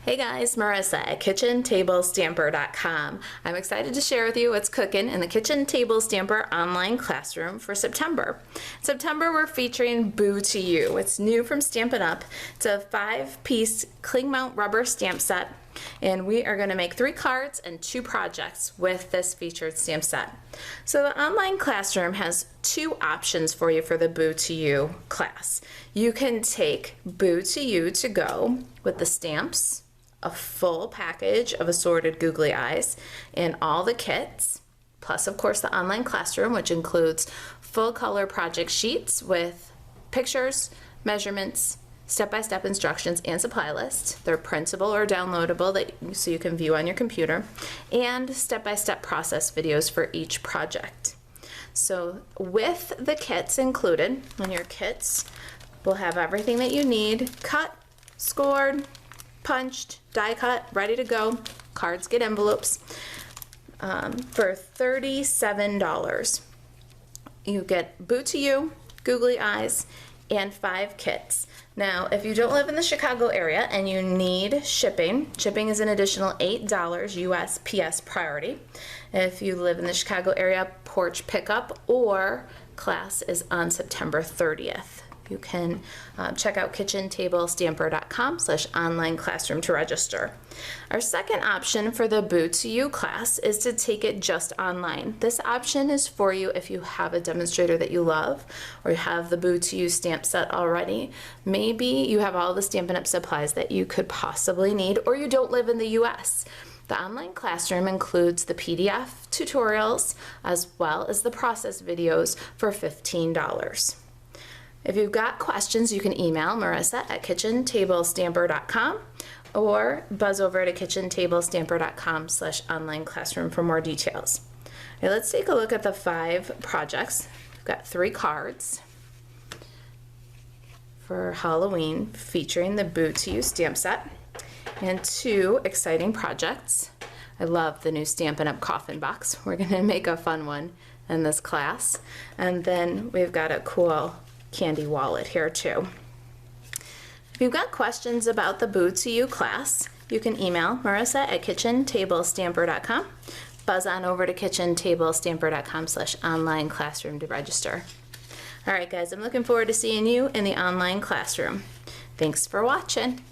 Hey guys, Marissa at KitchenTableStamper.com. I'm excited to share with you what's cooking in the Kitchen Table Stamper online classroom for September. In September, we're featuring Boo to You. It's new from Stampin' Up. It's a 5-piece cling mount rubber stamp set, and we are going to make 3 cards and 2 projects with this featured stamp set. So the online classroom has 2 options for you for the Boo to You class. You can take Boo to You to go with the stamps, a full package of assorted googly eyes, and all the kits, plus of course the online classroom, which includes full color project sheets with pictures, measurements, step-by-step instructions, and supply list. They're printable or downloadable so you can view on your computer, and step-by-step process videos for each project. So with the kits included, and your kits will have everything that you need, cut, scored, punched, die cut, ready to go. Cards get envelopes for $37. You get Boo to You, googly eyes, and 5 kits. Now, if you don't live in the Chicago area and you need shipping, shipping is an additional $8 USPS priority. If you live in the Chicago area, porch pickup or class is on September 30th. You can check out KitchenTableStamper.com/online classroom to register. Our second option for the Boo to You class is to take it just online. This option is for you if you have a demonstrator that you love, or you have the Boo to You stamp set already. Maybe you have all the Stampin' Up supplies that you could possibly need, or you don't live in the US. The online classroom includes the PDF tutorials as well as the process videos for $15. If you've got questions, you can email Marissa at KitchenTableStamper.com or buzz over to KitchenTableStamper.com/online classroom for more details. Now let's take a look at the 5 projects. We've got 3 cards for Halloween featuring the Boo to You stamp set, and 2 exciting projects. I love the new Stampin' Up coffin box. We're going to make a fun one in this class. And then we've got a cool candy wallet here too. If you've got questions about the Boo to You class, you can email Marissa at KitchenTableStamper.com. Buzz on over to KitchenTableStamper.com/online classroom to register. All right guys, I'm looking forward to seeing you in the online classroom. Thanks for watching.